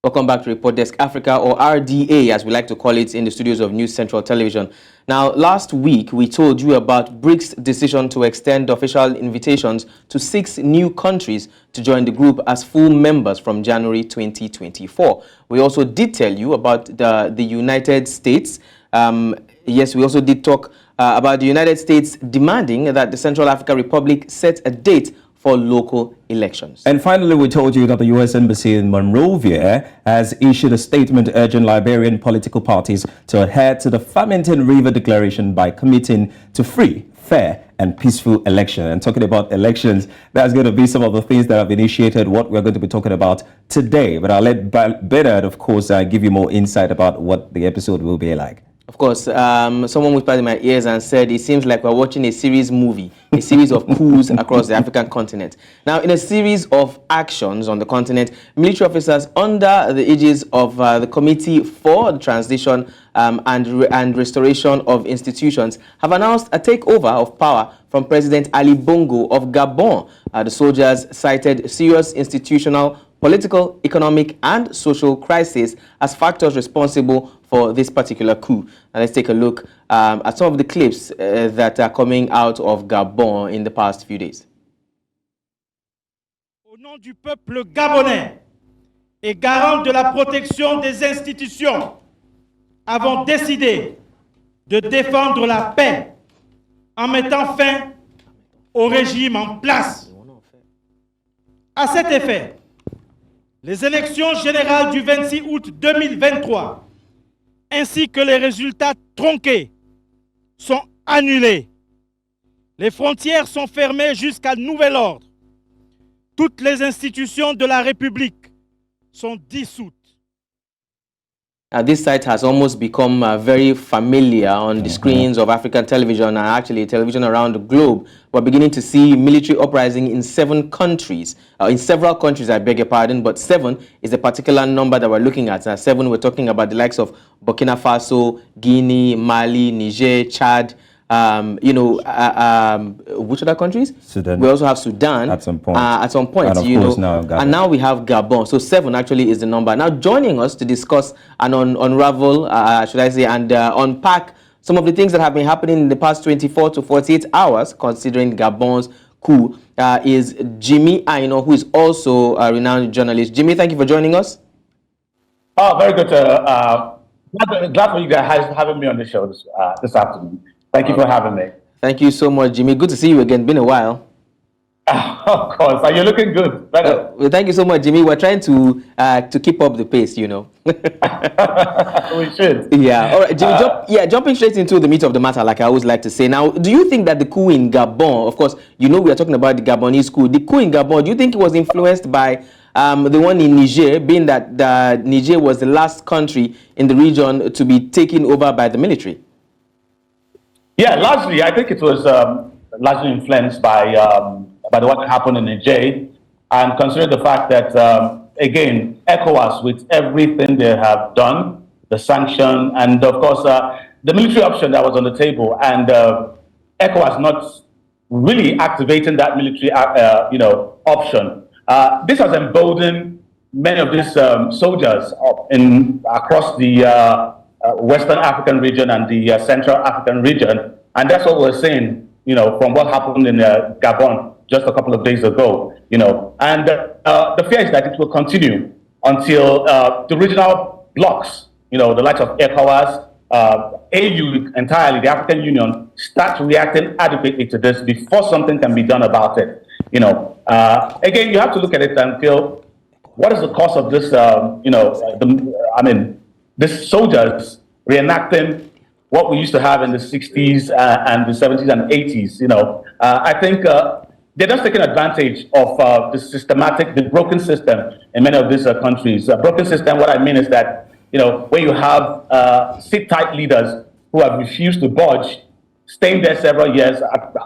Welcome back to Report Desk Africa, or RDA as we like to call it, in the studios of News Central Television. Now, last week we told you about BRICS' decision to extend official invitations to 6 new countries to join the group as full members from January 2024. We also did tell you about the United States. Yes, we also did talk about the United States demanding that the Central African Republic set a date for local elections. And finally, we told you that the U.S. Embassy in Monrovia has issued a statement urging Liberian political parties to adhere to the Farmington River Declaration by committing to free, fair, and peaceful election. And talking about elections, that's going to be some of the things that have initiated what we're going to be talking about today. But I'll let Bernard, of course, give you more insight about what the episode will be like. Of course, someone whispered in my ears and said, it seems like we're watching a series movie, a series of coups across the African continent. Now, in a series of actions on the continent, military officers under the aegis of the Committee for the Transition and Restoration of Institutions have announced a takeover of power from President Ali Bongo of Gabon. The soldiers cited serious institutional, political, economic, and social crisis as factors responsible for this particular coup. Now let's take a look at some of the clips that are coming out of Gabon in the past few days. Au nom du peuple gabonais et garant de la protection des institutions, avons décidé de défendre la paix en mettant fin au régime en place. À cet effet, les élections générales du 26 août 2023 ainsi que les résultats tronqués sont annulés. Les frontières sont fermées jusqu'à nouvel ordre. Toutes les institutions de la République sont dissoutes. This site has almost become very familiar on the screens of African television and actually television around the globe. We're beginning to see military uprising in 7 countries, in several countries, I beg your pardon, but 7 is the particular number that we're looking at. 7, we're talking about the likes of Burkina Faso, Guinea, Mali, Niger, Chad, which other countries? Sudan. We also have Sudan at some point. And of course now Gabon. And now we have Gabon. So 7 actually is the number. Now joining us to discuss and unravel, should I say, and unpack some of the things that have been happening in the past 24 to 48 hours, considering Gabon's coup, is Jimmy Aino, who is also a renowned journalist. Jimmy, thank you for joining us. Oh, very good. Glad for you guys having me on the show this afternoon. Thank you for having me. Thank you so much, Jimmy. Good to see you again. Been a while. Of course. You're looking good. Better. Well, thank you so much, Jimmy. We're trying to keep up the pace, We should. Yeah. All right, Jimmy. Jumping straight into the meat of the matter, like I always like to say. Now, do you think that the coup in Gabon, of course, we are talking about the Gabonese coup. The coup in Gabon, do you think it was influenced by the one in Niger, being that Niger was the last country in the region to be taken over by the military? Yeah, largely, I think it was largely influenced by what happened in Niger, and considering the fact that, again, ECOWAS, with everything they have done, the sanction, and of course, the military option that was on the table, and ECOWAS not really activating that military, option. This has emboldened many of these soldiers across the Western African region and the Central African region, and that's what we're seeing, from what happened in Gabon just a couple of days ago, and the fear is that it will continue until the regional blocs, the likes of ECOWAS, AU entirely, the African Union, start reacting adequately to this before something can be done about it. Again, you have to look at it and feel, what is the cause of this, these soldiers reenacting what we used to have in the 60s and the 70s and 80s, I think they're just taking advantage of the broken system in many of these countries. A broken system, what I mean is that, when you have sit-tight leaders who have refused to budge, staying there several years.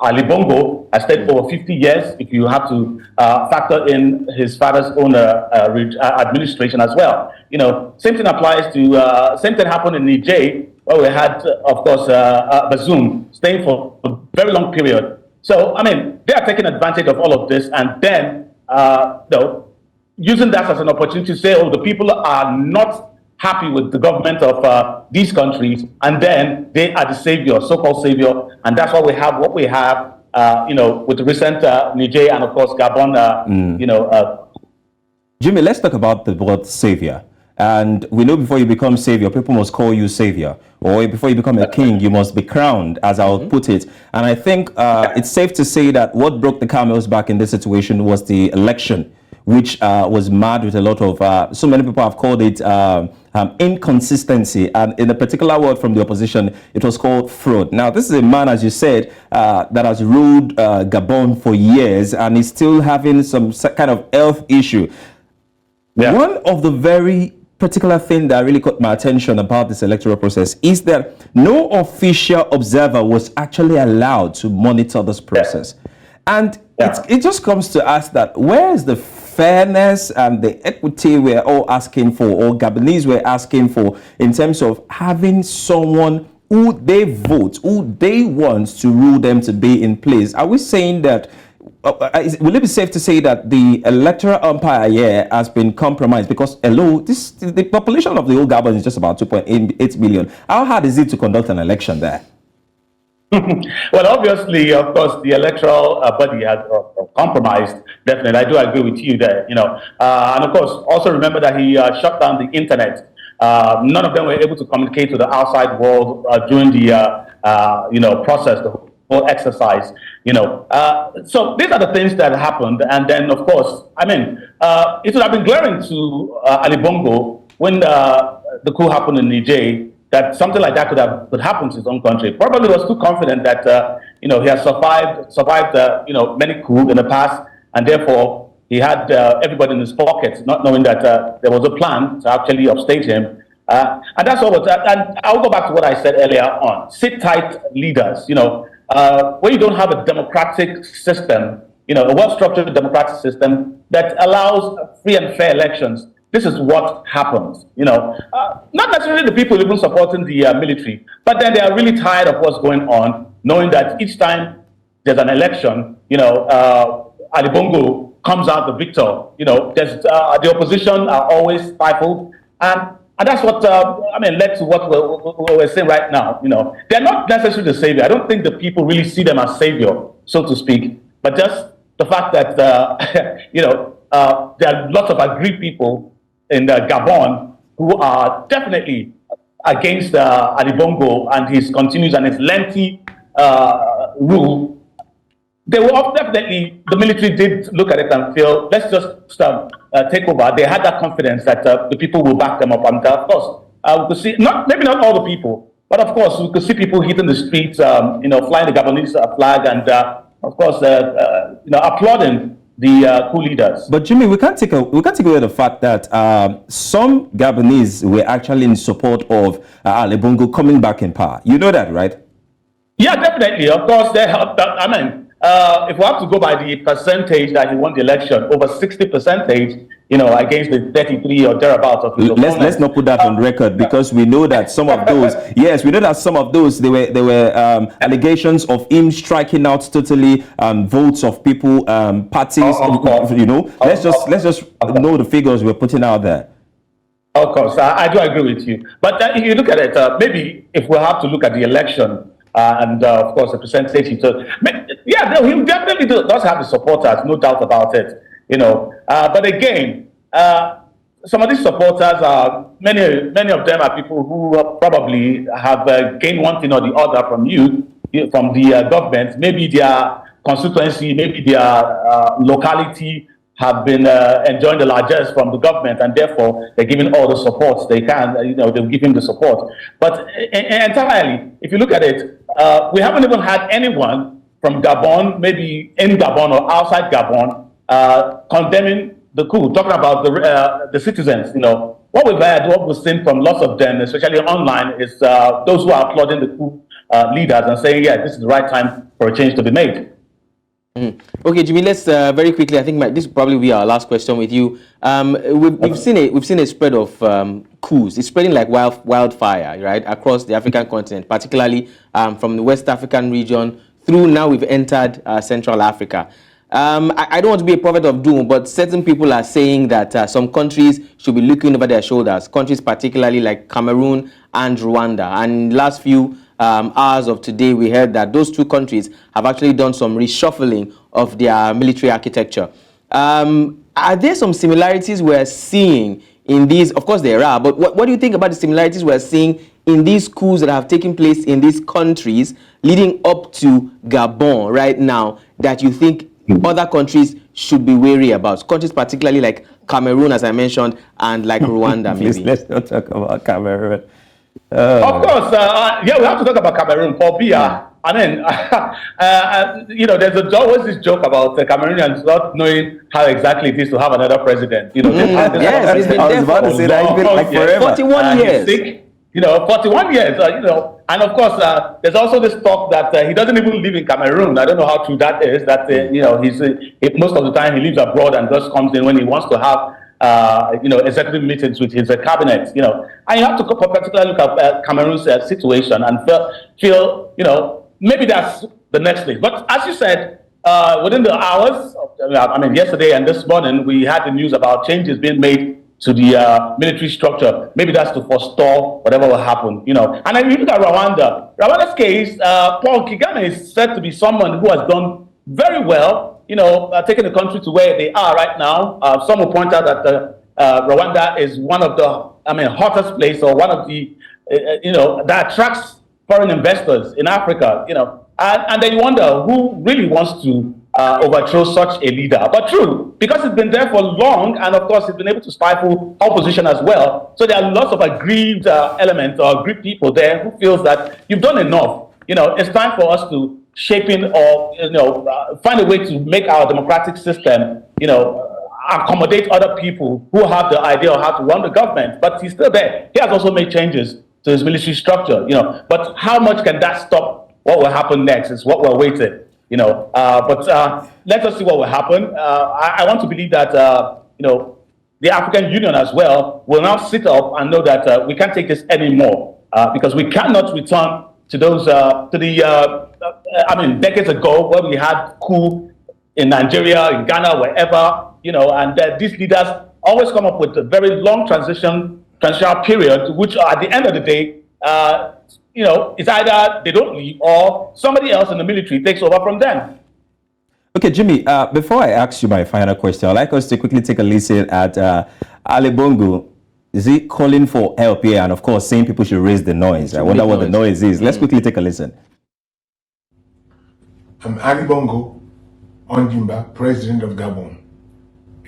Ali Bongo has stayed for 50 years, if you have to factor in his father's own administration as well. Same thing applies to, same thing happened in Niger, where we had, of course, Bazoum staying for a very long period, So, I mean, they are taking advantage of all of this and then, using that as an opportunity to say, oh, the people are not happy with the government of these countries, and then they are the savior, so-called savior, and that's why we have what we have, with the recent Niger and, of course, Gabon, Jimmy, let's talk about the word savior. And we know before you become savior, people must call you savior. Or before you become a king, you must be crowned, as I would put it. And I think it's safe to say that what broke the camel's back in this situation was the election, which was marred with a lot of, so many people have called it inconsistency. And in a particular word from the opposition, it was called fraud. Now, this is a man, as you said, that has ruled Gabon for years and is still having some kind of health issue. Yeah. One of the very particular thing that really caught my attention about this electoral process is that no official observer was actually allowed to monitor this process. Yeah. And it just comes to ask that where is the fairness and the equity we're all asking for, or Gabonese were asking for, in terms of having someone who they vote, who they want to rule them to be in place? Are we saying that will it be safe to say that the electoral umpire here has been compromised? Because the population of the whole Gabon is just about 2.8 million. How hard is it to conduct an election there? Well, obviously, of course, the electoral body has compromised. Definitely, I do agree with you there. And of course, also remember that he shut down the internet. None of them were able to communicate to the outside world during the process. The whole exercise, so these are the things that happened. And then, of course, it would have been glaring to Ali Bongo when the coup happened in Niger that something like that could happen to his own country. Probably was too confident that he has survived many coups in the past, and therefore he had everybody in his pocket, not knowing that there was a plan to actually upstage him. And that's all. And I'll go back to what I said earlier on: sit tight leaders. When you don't have a democratic system, a well-structured democratic system that allows free and fair elections, this is what happens. Not necessarily the people even supporting the military, but then they are really tired of what's going on, knowing that each time there's an election, Ali Bongo comes out the victor. There's the opposition are always stifled, and that's what led to what we're saying right now. They're not necessarily the savior. I don't think the people really see them as savior, so to speak. But just the fact that there are lots of aggrieved people in Gabon who are definitely against Ali Bongo and his continuous and his lengthy rule. They were definitely, the military did look at it and feel, let's just take over. They had that confidence that the people will back them up. And of course, we could see, maybe not all the people, but of course, we could see people hitting the streets, flying the Gabonese flag, and of course, applauding the coup leaders. But Jimmy, we can't take away the fact that some Gabonese were actually in support of Ali Bongo coming back in power. You know that, right? Yeah, definitely. Of course, they helped. If we have to go by the percentage that he won the election, over 60%, against the 33 or thereabouts of his opponents. Let's not put that on record, because we know that some of those, there were allegations of him striking out totally votes of people, parties. Let's just know the figures we're putting out there. Of course, I do agree with you. But if you look at it, maybe if we have to look at the election. And of course, the percentage he took. He definitely does have the supporters, no doubt about it. But again, some of these supporters are many of them are people who probably have gained one thing or the other from the government. Maybe their constituency, maybe their locality have been enjoying the largesse from the government, and therefore they're giving all the supports they can. They'll give him the support. But entirely, if you look at it, we haven't even had anyone from Gabon, maybe in Gabon or outside Gabon, condemning the coup. Talking about the citizens, what we've had, what we've seen from lots of them, especially online, is those who are applauding the coup leaders and saying, "Yeah, this is the right time for a change to be made." Okay, Jimmy, let's very quickly, I think this will probably be our last question with you. We've seen a spread of coups. It's spreading like wildfire, right, across the African continent, particularly from the West African region through now we've entered Central Africa. I don't want to be a prophet of doom, but certain people are saying that some countries should be looking over their shoulders, countries particularly like Cameroon and Rwanda. And last few hours of today, we heard that those two countries have actually done some reshuffling of their military architecture. Are there some similarities we're seeing in these? Of course there are, but what do you think about the similarities we're seeing in these coups that have taken place in these countries leading up to Gabon right now that you think other countries should be wary about? Countries particularly like Cameroon, as I mentioned, and like Rwanda, maybe. Please, let's not talk about Cameroon. Of course, yeah, we have to talk about Cameroon. For Bia, I mean, you know, there's always this joke about Cameroonians not knowing how exactly it is to have another president. You know, yes, he's been there for like forever. 41 years. Sick, you know, 41 years, you know. And of course, there's also this talk that he doesn't even live in Cameroon. I don't know how true that is, that, you know, most of the time he lives abroad and just comes in when he wants to have, you know, executive meetings with his cabinet, you know. And you have to particularly look at Cameroon's situation and feel, you know, maybe that's the next thing. But as you said, within the hours, I mean, yesterday and this morning, we had the news about changes being made to the military structure. Maybe that's to forestall whatever will happen, you know. And then you look at Rwanda. Rwanda's case, Paul Kagame is said to be someone who has done very well, you know, taking the country to where they are right now. Some will point out that Rwanda is one of the, hottest place, or one of the, you know, that attracts foreign investors in Africa, you know. And then you wonder who really wants to overthrow such a leader. But true, because it's been there for long, and of course it's been able to stifle opposition as well. So there are lots of aggrieved elements or aggrieved people there who feels that you've done enough. You know, it's time for us to shape in, or, you know, find a way to make our democratic system, you know, accommodate other people who have the idea of how to run the government. But he's still there. He has also made changes to his military structure, you know. But how much can that stop what will happen next is what we're waiting. You know, but let us see what will happen. I want to believe that, you know, the African Union as well will now sit up and know that we can't take this anymore, because we cannot return to those, decades ago when we had coup in Nigeria, in Ghana, wherever, you know, and these leaders always come up with a very long transitional period, which at the end of the day, you know, it's either they don't leave or somebody else in the military takes over from them. Okay, Jimmy, before I ask you my final question, I'd like us to quickly take a listen at Ali Bongo. Is he calling for help here? And of course, saying people should raise the noise. I wonder what the noise is. Let's quickly take a listen. I'm Ali Bongo Ondimba, President of Gabon.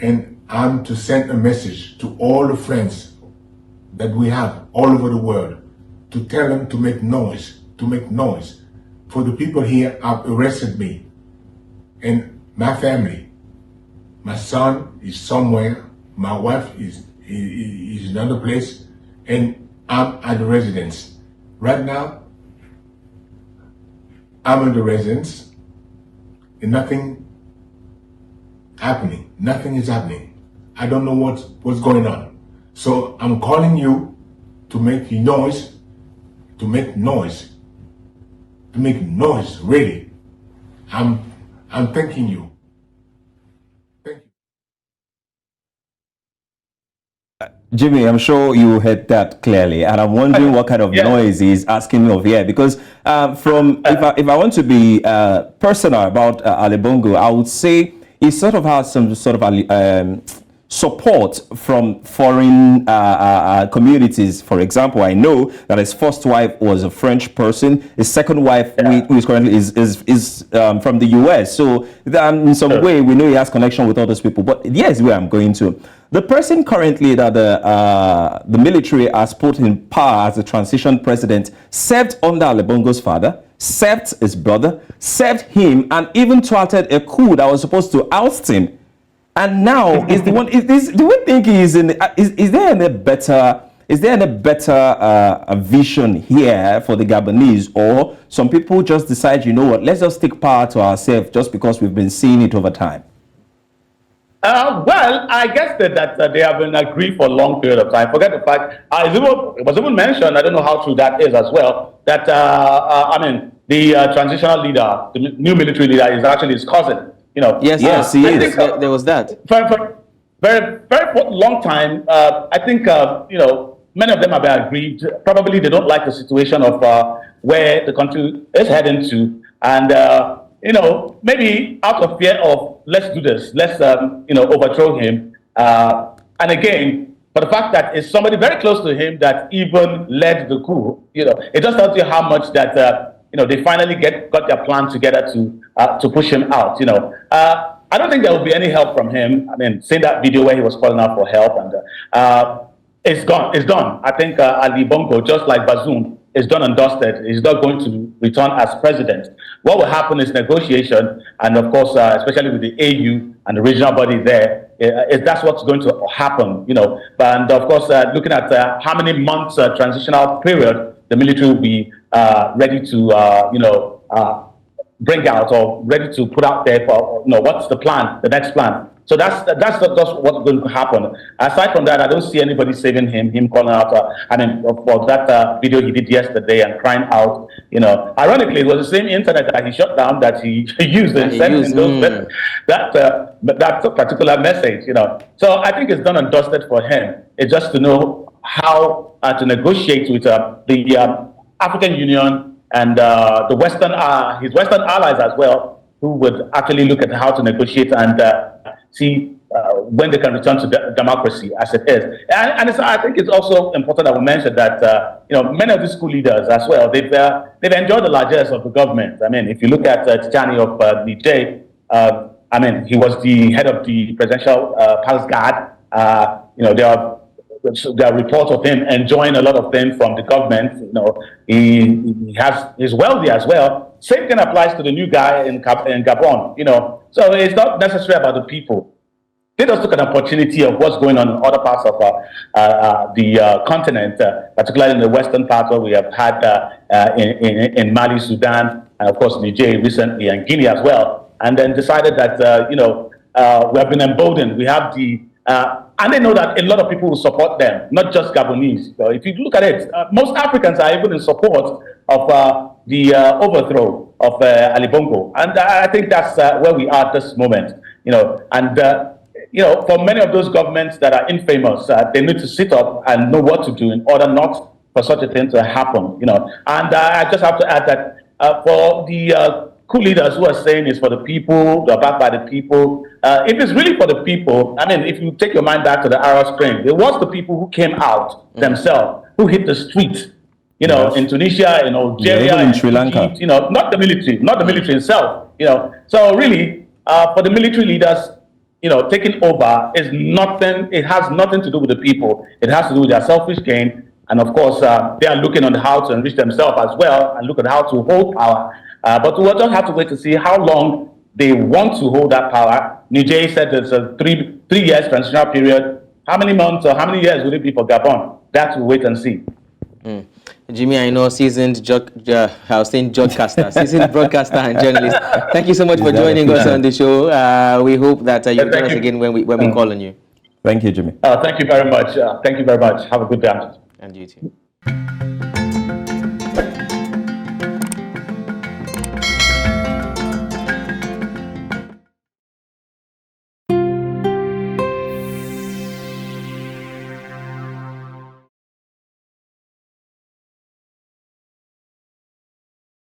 And I'm to send a message to all the friends that we have all over the world, to tell them to make noise, For the people here have arrested me and my family. My son is somewhere, my wife is in another place, and I'm at the residence. Right now, I'm in the residence and nothing happening. Nothing is happening. I don't know what's going on. So I'm calling you to make noise, really. I'm thanking you. Thank you. Jimmy, I'm sure you heard that clearly, and I'm wondering what kind of noise he's asking of here. Because if I want to be personal about Ali Bongo, I would say he sort of has some sort of support from foreign communities. For example, I know that his first wife was a French person. His second wife, who is currently is from the US. So in some way, we know he has connection with all those people. But here's where I'm going to. The person currently that the military has put in power as the transition president served under Ali Bongo's father, served his brother, served him, and even thwarted a coup that was supposed to oust him. And now is the one. Do we think he is in? Is there any better? Is there any better vision here for the Gabonese, or some people just decide, you know what? Let's just take power to ourselves just because we've been seeing it over time. Well, I guess that they have been agreed for a long period of time. Forget the fact, it was even mentioned, I don't know how true that is as well, that, the transitional leader, the new military leader, is actually his cousin. Yes, he is. There was that. For very, very long time, I think, many of them have been aggrieved. Probably they don't like the situation of where the country is heading to. And, maybe out of fear of, let's do this, let's, overthrow him. And again, for the fact that it's somebody very close to him that even led the coup, it just tells you how much that, they finally got their plan together to push him out, I don't think there will be any help from him. I mean, seeing that video where he was calling out for help, and it's gone. It's done. I think Ali Bongo, just like Bazoum, is done and dusted. He's not going to return as president. What will happen is negotiation, and of course, especially with the AU and the regional body there, that's what's going to happen, And of course, looking at how many months transitional period the military will be ready to, bring out or ready to put out there for, what's the plan, the next plan. So that's what's going to happen. Aside from that, I don't see anybody saving him calling out, for that video he did yesterday and crying out, Ironically, it was the same internet that he shut down that he used and sent in those that particular message, So I think it's done and dusted for him. It's just to know how to negotiate with the African Union and the his Western allies as well, who would actually look at how to negotiate and see when they can return to democracy as it is. And I think it's also important that we mention that many of these school leaders as well, they've enjoyed the largesse of the government. I mean, if you look at Tijani of Niger, he was the head of the presidential palace guard. There are reports of him enjoying a lot of things from the government. He's wealthy as well. Same thing applies to the new guy in Gabon. So it's not necessarily about the people. They just look at an opportunity of what's going on in other parts of the continent, particularly in the western part where we have had in Mali, Sudan, and of course Niger recently, and Guinea as well. And then decided that we have been emboldened. We have and they know that a lot of people will support them, not just Gabonese. So if you look at it, most Africans are even in support of the overthrow of Ali Bongo. And I think that's where we are at this moment. For many of those governments that are infamous, they need to sit up and know what to do in order not for such a thing to happen. And I just have to add that for the coup leaders who are saying it's for the people, they're backed by the people. If it's really for the people, if you take your mind back to the Arab Spring, it was the people who came out themselves, who hit the street, in Tunisia, in Algeria, in Sri Lanka. Egypt, not the military itself, So really, for the military leaders, taking over is nothing, it has nothing to do with the people. It has to do with their selfish gain. And of course, they are looking on how to enrich themselves as well and look at how to hold power. But we'll just have to wait to see how long they want to hold that power. Niger said there's a three years transitional period. How many months or how many years will it be for Gabon? That we'll wait and see. Jimmy, I know seasoned broadcaster and journalist. Thank you so much for joining us on the show. We hope that you'll join us again when we call on you. Thank you, Jimmy. Thank you very much. Have a good day. And you too.